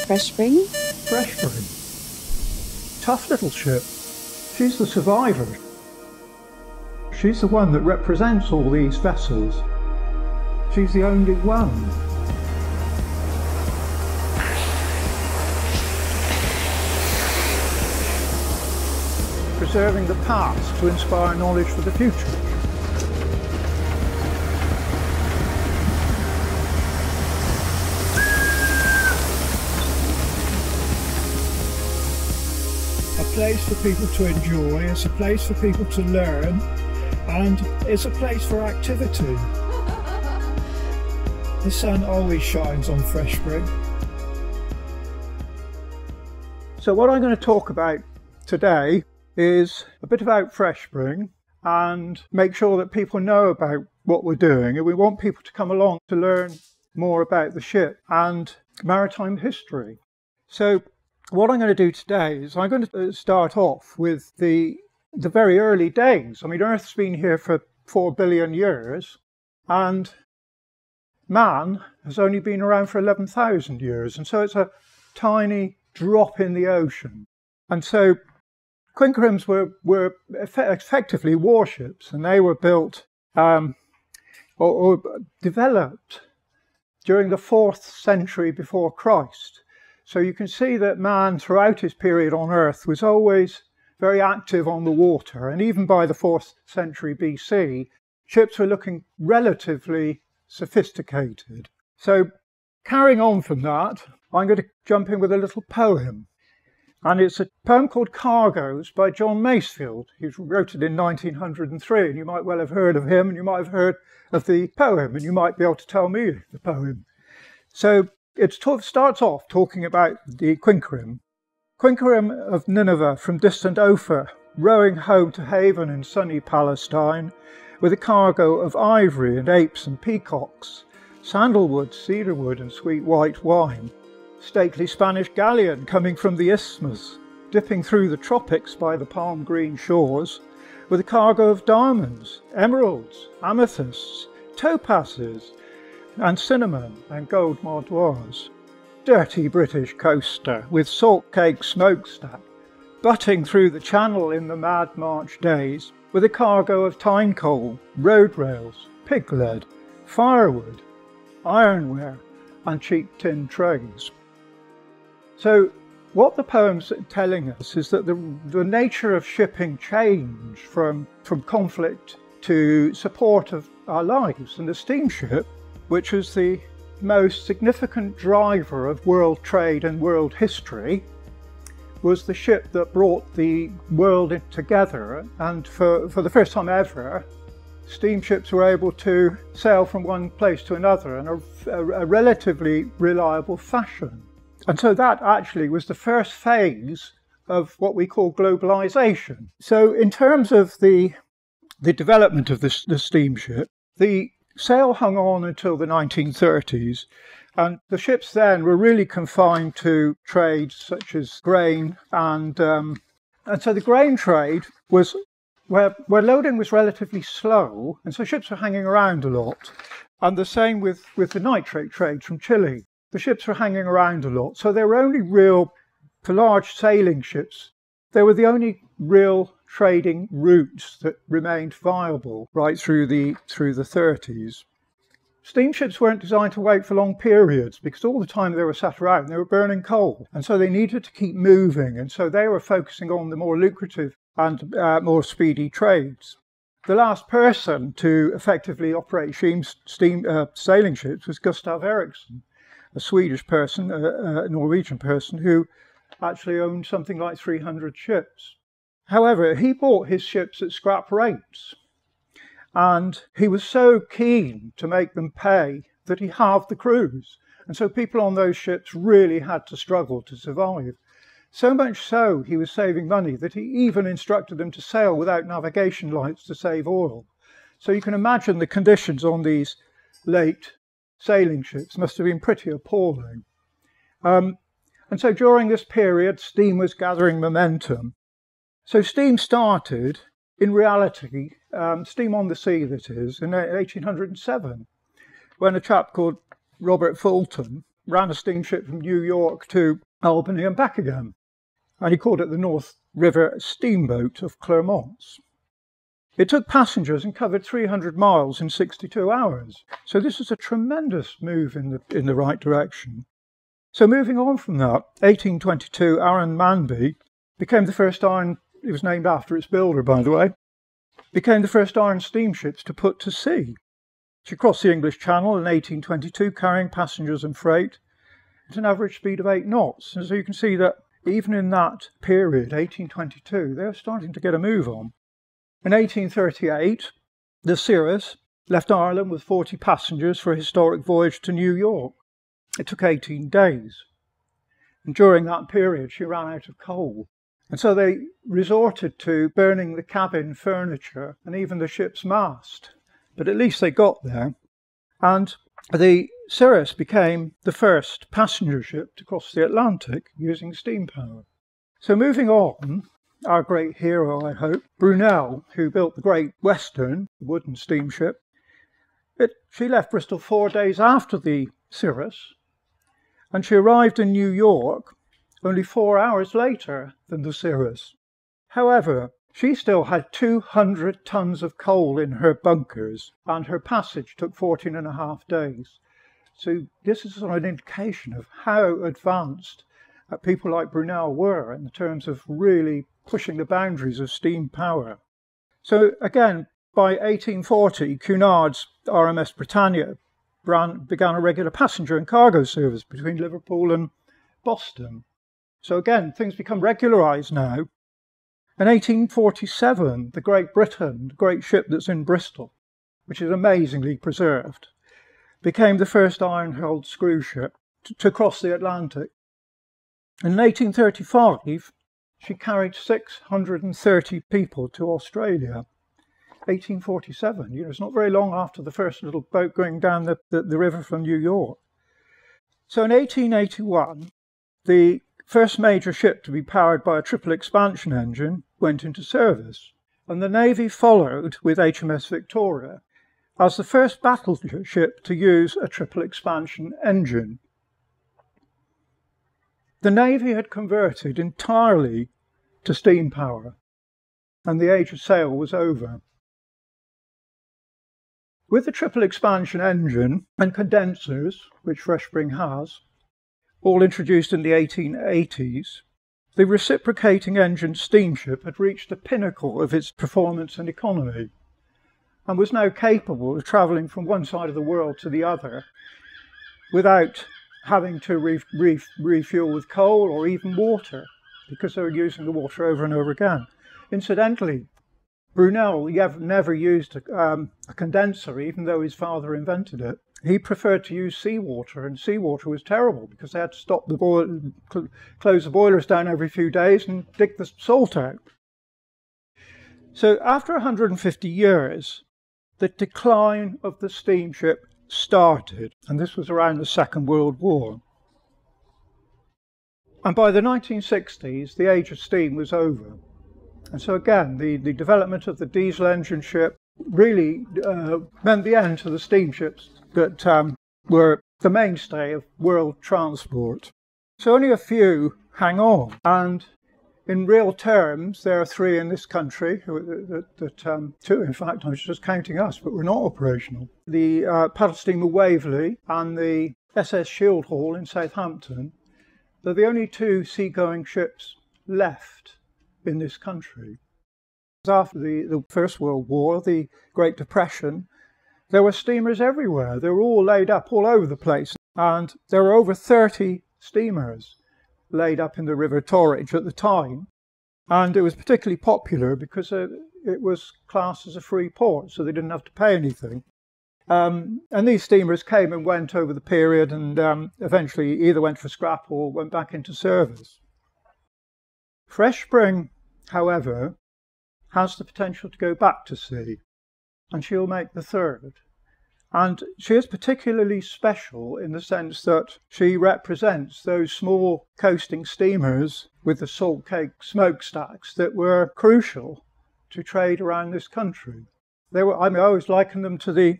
Freshspring? Freshspring. Tough little ship. She's the survivor. She's the one that represents all these vessels. She's the only one. Preserving the past to inspire knowledge for the future. A place for people to enjoy, it's a place for people to learn, and it's a place for activity. The sun always shines on Freshspring. So what I'm going to talk about today is a bit about Freshspring and make sure that people know about what we're doing, and we want people to come along to learn more about the ship and maritime history. So what I'm going to do today is I'm going to start off with the very early days. I mean, Earth's been here for 4 billion years and man has only been around for 11,000 years, and so it's a tiny drop in the ocean. And so Quinkrims were effectively warships, and they were built or developed during the 4th century before Christ. So you can see that man throughout his period on Earth was always very active on the water, and even by the 4th century BC, ships were looking relatively sophisticated. So carrying on from that, I'm going to jump in with a little poem. And it's a poem called Cargoes by John Masefield. He wrote it in 1903, and you might well have heard of him, and you might have heard of the poem, and you might be able to tell me the poem. So it starts off talking about the Quinkrim. Quinkrim of Nineveh from distant Ophir, rowing home to haven in sunny Palestine, with a cargo of ivory and apes and peacocks, sandalwood, cedarwood and sweet white wine. Stately Spanish galleon coming from the isthmus, dipping through the tropics by the palm green shores, with a cargo of diamonds, emeralds, amethysts, topazes, and cinnamon and gold mardoirs. Dirty British coaster with salt cake smokestack, butting through the channel in the mad March days, with a cargo of time coal, road rails, pig lead, firewood, ironware, and cheap tin trays. So what the poem's telling us is that the nature of shipping changed from conflict to support of our lives, and the steamship, which was the most significant driver of world trade and world history, was the ship that brought the world together. And for the first time ever, steamships were able to sail from one place to another in a relatively reliable fashion. And so that actually was the first phase of what we call globalization. So in terms of the development of the steamship, the sail hung on until the 1930s, and the ships then were really confined to trades such as grain, and so the grain trade was where loading was relatively slow, and so ships were hanging around a lot. And the same with the nitrate trade from Chile. The ships were hanging around a lot, so they were only real, for large sailing ships, they were the only real trading routes that remained viable right through the 30s. Steamships weren't designed to wait for long periods, because all the time they were sat around, they were burning coal, and so they needed to keep moving, and so they were focusing on the more lucrative and more speedy trades. The last person to effectively operate sailing ships was Gustav Ericsson, a Swedish person, a Norwegian person, who actually owned something like 300 ships. However, he bought his ships at scrap rates, and he was so keen to make them pay that he halved the crews. And so people on those ships really had to struggle to survive. So much so, he was saving money that he even instructed them to sail without navigation lights to save oil. So you can imagine the conditions on these late sailing ships must have been pretty appalling. And so during this period, steam was gathering momentum. So steam started, in reality, steam on the sea that is, in 1807, when a chap called Robert Fulton ran a steamship from New York to Albany and back again. And he called it the North River Steamboat of Clermont. It took passengers and covered 300 miles in 62 hours. So this is a tremendous move in the right direction. So moving on from that, 1822, Aaron Manby became the first iron, it was named after its builder, by the way, became the first iron steamships to put to sea. She crossed the English Channel in 1822, carrying passengers and freight at an average speed of 8 knots. And so you can see that even in that period, 1822, they were starting to get a move on. In 1838, the Cirrus left Ireland with 40 passengers for a historic voyage to New York. It took 18 days. And during that period, she ran out of coal. And so they resorted to burning the cabin furniture and even the ship's mast. But at least they got there. And the Cirrus became the first passenger ship to cross the Atlantic using steam power. So moving on, our great hero, I hope, Brunel, who built the Great Western, the wooden steamship, she left Bristol 4 days after the Cirrus, and she arrived in New York only 4 hours later than the Cirrus. However, she still had 200 tons of coal in her bunkers, and her passage took 14.5 days. So this is an indication of how advanced people like Brunel were in terms of really pushing the boundaries of steam power. So again, by 1840, Cunard's RMS Britannia began a regular passenger and cargo service between Liverpool and Boston. So again, things become regularised now. In 1847, the Great Britain, the great ship that's in Bristol, which is amazingly preserved, became the first iron-hulled screw ship to cross the Atlantic. In 1835, she carried 630 people to Australia. 1847, it's not very long after the first little boat going down the river from New York. So in 1881, the first major ship to be powered by a triple expansion engine went into service, and the Navy followed with HMS Victoria as the first battleship to use a triple expansion engine. The Navy had converted entirely to steam power, and the age of sail was over. With the triple expansion engine and condensers, which Freshspring has, all introduced in the 1880s, the reciprocating engine steamship had reached the pinnacle of its performance and economy, and was now capable of travelling from one side of the world to the other without having to refuel with coal or even water, because they were using the water over and over again. Incidentally, Brunel never used a condenser, even though his father invented it. He preferred to use seawater, and seawater was terrible because they had to stop the close the boilers down every few days and dig the salt out. So after 150 years, the decline of the steamship started, and this was around the Second World War. And by the 1960s, the age of steam was over. And so again, the development of the diesel engine ship really meant the end to the steamships that were the mainstay of world transport. So only a few hang on, and in real terms there are 3 in this country, 2 in fact, I was just counting us, but we're not operational. The paddle steamer Waverley and the SS Shield Hall in Southampton. They're the only 2 seagoing ships left in this country. After the First World War, the Great Depression, there were steamers everywhere. They were all laid up all over the place, and there were over 30 steamers laid up in the River Torridge at the time, and it was particularly popular because it was classed as a free port, so they didn't have to pay anything. And these steamers came and went over the period, and eventually either went for scrap or went back into service. Freshspring, however, has the potential to go back to sea, and she'll make the 3rd. And she is particularly special in the sense that she represents those small coasting steamers with the salt cake smokestacks that were crucial to trade around this country. I always liken them to the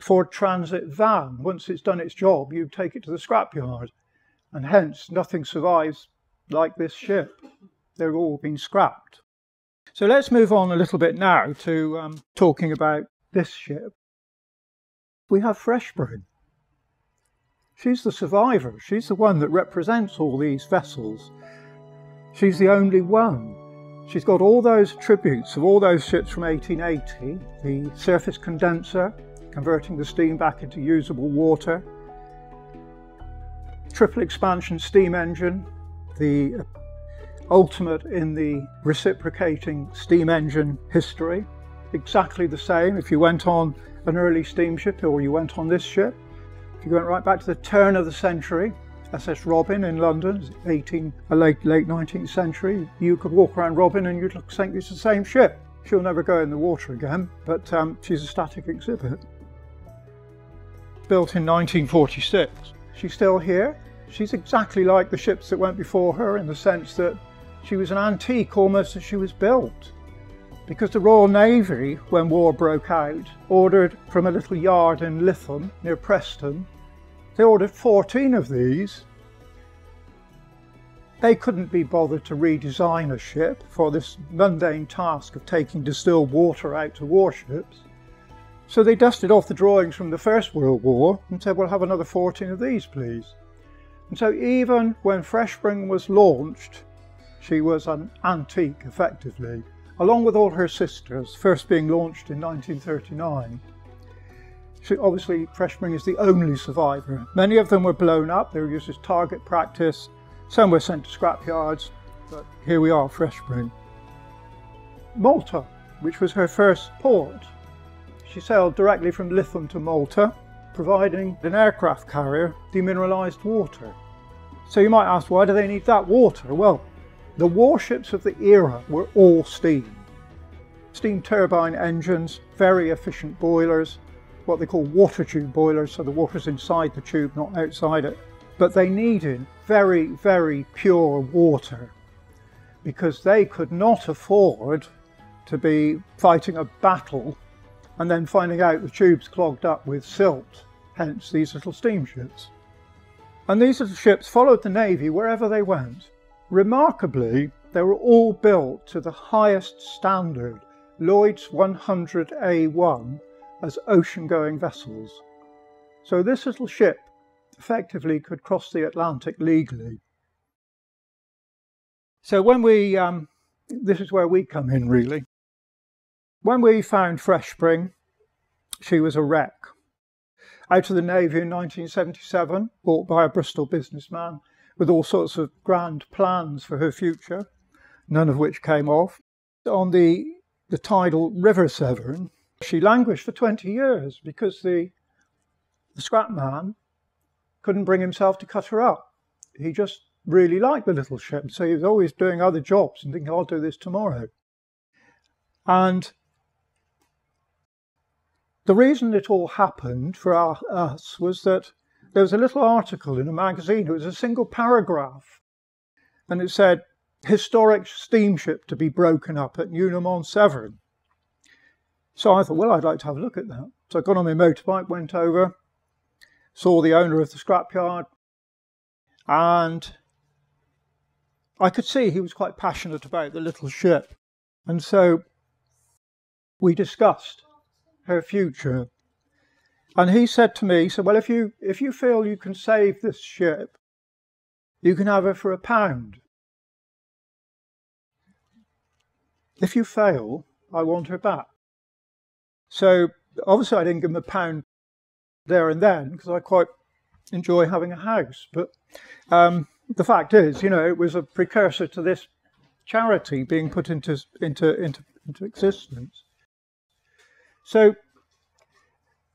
Ford Transit van. Once it's done its job, you take it to the scrapyard, and hence nothing survives like this ship. They've all been scrapped. So let's move on a little bit now to talking about this ship. We have Freshspring. She's the survivor. She's the one that represents all these vessels. She's the only one. She's got all those attributes of all those ships from 1880. The surface condenser, converting the steam back into usable water. Triple expansion steam engine, the ultimate in the reciprocating steam engine history. Exactly the same if you went on an early steamship or you went on this ship. If you went right back to the turn of the century, SS Robin in London, late 19th century, you could walk around Robin and you'd think it's the same ship. She'll never go in the water again, but she's a static exhibit. Built in 1946. She's still here. She's exactly like the ships that went before her in the sense that she was an antique almost as she was built. Because the Royal Navy, when war broke out, ordered from a little yard in Lytham near Preston, they ordered 14 of these. They couldn't be bothered to redesign a ship for this mundane task of taking distilled water out to warships. So they dusted off the drawings from the First World War and said, we'll have another 14 of these, please. And so even when Freshspring was launched, she was an antique, effectively, along with all her sisters, first being launched in 1939. Obviously, Freshspring is the only survivor. Many of them were blown up, they were used as target practice, some were sent to scrapyards, but here we are, Freshspring. Malta, which was her first port. She sailed directly from Lytham to Malta, providing an aircraft carrier demineralised water. So you might ask, why do they need that water? Well, the warships of the era were all steam. Steam turbine engines, very efficient boilers, what they call water tube boilers, so the water's inside the tube, not outside it. But they needed very, very pure water because they could not afford to be fighting a battle and then finding out the tube's clogged up with silt, hence these little steamships. And these little ships followed the Navy wherever they went. Remarkably, they were all built to the highest standard, Lloyd's 100A1, as ocean-going vessels. So this little ship effectively could cross the Atlantic legally. So when we, this is where we come in really. When we found Freshspring, she was a wreck. Out of the Navy in 1977, bought by a Bristol businessman, with all sorts of grand plans for her future, none of which came off. On the tidal River Severn, she languished for 20 years because the scrap man couldn't bring himself to cut her up. He just really liked the little ship, so he was always doing other jobs and thinking, I'll do this tomorrow. And the reason it all happened for us was that there was a little article in a magazine. It was a single paragraph, and it said, historic steamship to be broken up at Newnham-on-Severn. So I thought, well, I'd like to have a look at that. So I got on my motorbike, went over, saw the owner of the scrapyard, and I could see he was quite passionate about the little ship. And so we discussed her future. And he said to me, well, if you feel you can save this ship, you can have her for £1. If you fail, I want her back. So obviously I didn't give him £1 there and then because I quite enjoy having a house. But the fact is, you know, it was a precursor to this charity being put into existence. So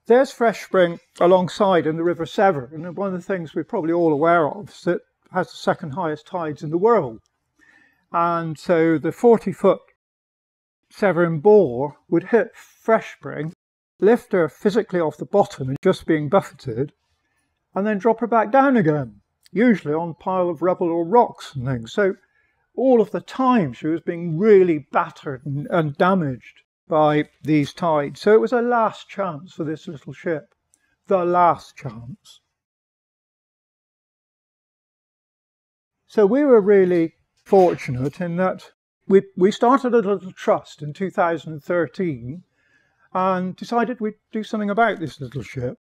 there's Freshspring alongside in the River Severn, and one of the things we're probably all aware of is that it has the second highest tides in the world. And so the 40-foot Severn bore would hit Freshspring, lift her physically off the bottom and just being buffeted, and then drop her back down again, usually on a pile of rubble or rocks and things. So all of the time she was being really battered and damaged by these tides. So it was a last chance for this little ship. the last chance. So we were really fortunate in that we started a little trust in 2013 and decided we'd do something about this little ship.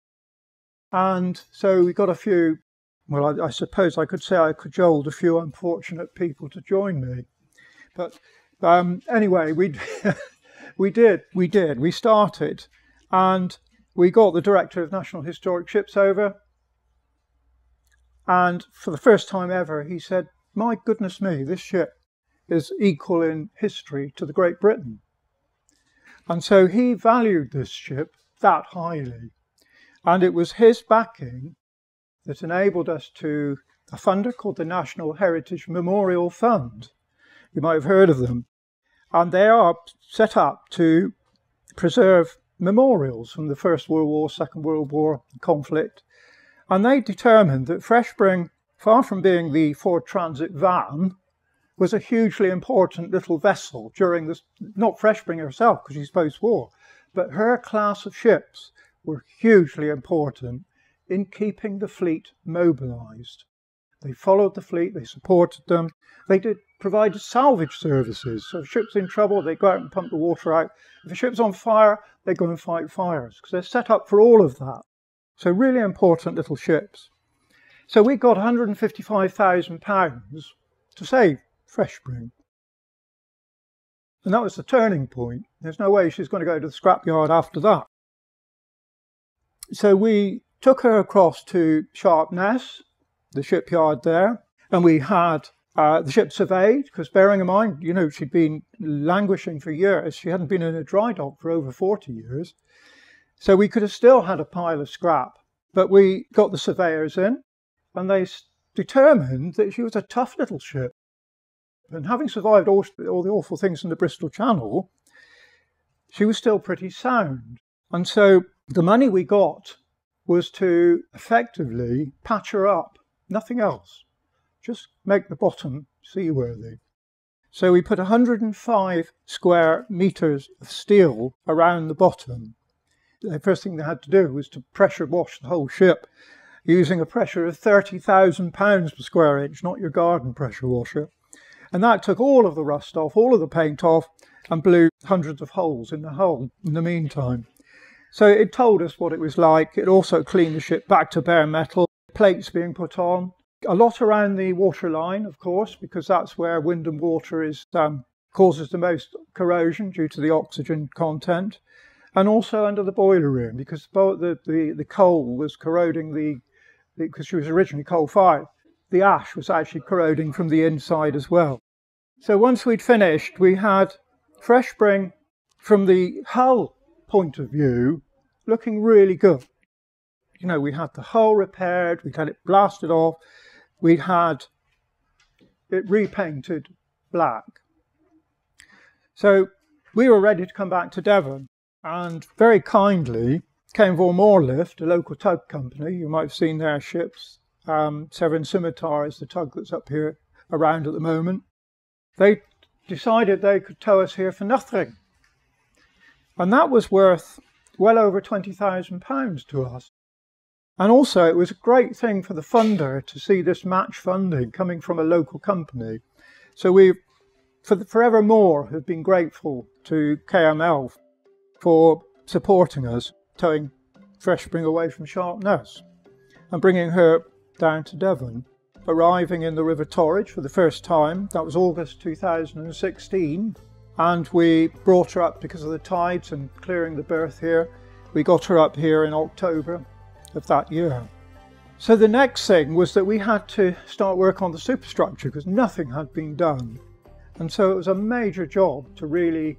And so we got a few, well, I suppose I could say I cajoled a few unfortunate people to join me. But anyway, we did. We started, and we got the Director of National Historic Ships over. And for the first time ever, he said, "My goodness me, this ship is equal in history to the Great Britain." And so he valued this ship that highly. And it was his backing that enabled us to a funder called the National Heritage Memorial Fund. You might have heard of them. And they are set up to preserve memorials from the First World War, Second World War conflict. And they determined that Freshspring, far from being the Ford Transit van, was a hugely important little vessel during this, not Freshspring herself, because she's post-war, but her class of ships were hugely important in keeping the fleet mobilised. They followed the fleet, they supported them, they provided salvage services. So if ship's in trouble, they go out and pump the water out. If a ship's on fire, they go and fight fires, because they're set up for all of that. So really important little ships. So we got £155,000 to save Freshspring. And that was the turning point. There's no way she's going to go to the scrapyard after that. So we took her across to Sharpness, the shipyard there, and we had the ship surveyed, because bearing in mind, you know, she'd been languishing for years. She hadn't been in a dry dock for over 40 years. So we could have still had a pile of scrap, but we got the surveyors in, and they determined that she was a tough little ship. And having survived all the awful things in the Bristol Channel, she was still pretty sound. And so the money we got was to effectively patch her up, nothing else. Just make the bottom seaworthy. So we put 105 square metres of steel around the bottom. The first thing they had to do was to pressure wash the whole ship using a pressure of £30,000 per square inch, not your garden pressure washer. And that took all of the rust off, all of the paint off, and blew hundreds of holes in the hull in the meantime. So it told us what it was like. It also cleaned the ship back to bare metal, plates being put on. A lot around the waterline, of course, because that's where wind and water causes the most corrosion due to the oxygen content. And also under the boiler room, because the coal was corroding because she was originally coal-fired. The ash was actually corroding from the inside as well. So once we'd finished, we had Freshspring, from the hull point of view, looking really good. You know, we had the hull repaired, we'd had it blasted off, we'd had it repainted black. So we were ready to come back to Devon, and very kindly, Cairnville Moorlift, a local tug company, you might have seen their ships, Severn Scimitar is the tug that's up here around at the moment. They decided they could tow us here for nothing. And that was worth well over £20,000 to us. And also it was a great thing for the funder to see this match funding coming from a local company. So we, forevermore, have been grateful to KML for supporting us, towing Freshspring away from Sharpness and bringing her down to Devon, arriving in the River Torridge for the first time. That was August 2016, and we brought her up because of the tides and clearing the berth here. We got her up here in October of that year. So the next thing was that we had to start work on the superstructure because nothing had been done. And so it was a major job to really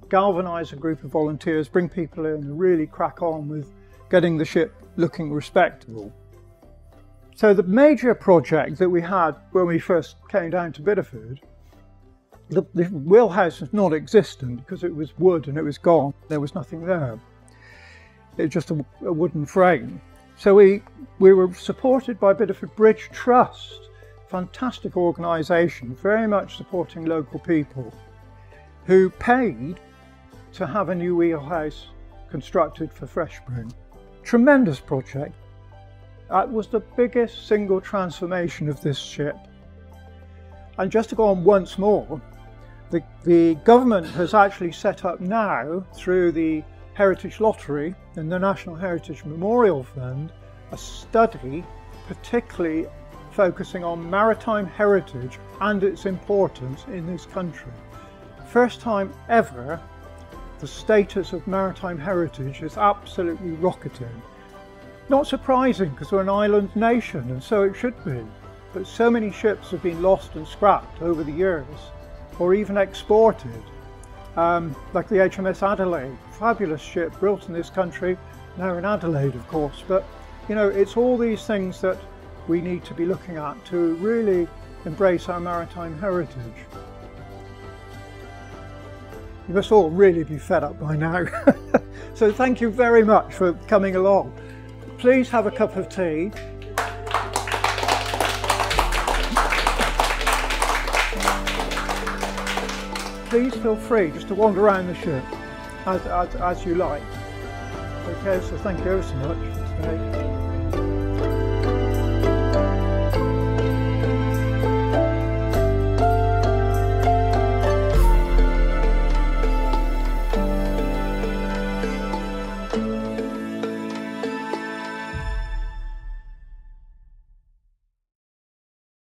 galvanise a group of volunteers, bring people in and really crack on with getting the ship looking respectable. So the major project that we had when we first came down to Bideford, the wheelhouse was not existent because it was wood and it was gone. There was nothing there. It was just a wooden frame. So we were supported by Bideford Bridge Trust, fantastic organisation, very much supporting local people, who paid to have a new wheelhouse constructed for Freshspring. Tremendous project. It was the biggest single transformation of this ship. And just to go on once more, the government has actually set up now, through the Heritage Lottery and the National Heritage Memorial Fund, a study particularly focusing on maritime heritage and its importance in this country. First time ever, the status of maritime heritage is absolutely rocketing. Not surprising, because we're an island nation, and so it should be. But so many ships have been lost and scrapped over the years, or even exported. Like the HMS Adelaide, fabulous ship built in this country, now in Adelaide of course. But you know, it's all these things that we need to be looking at to really embrace our maritime heritage. You must all really be fed up by now. So thank you very much for coming along. Please have a cup of tea. Please feel free just to wander around the ship as you like. Okay, so thank you ever so much for today.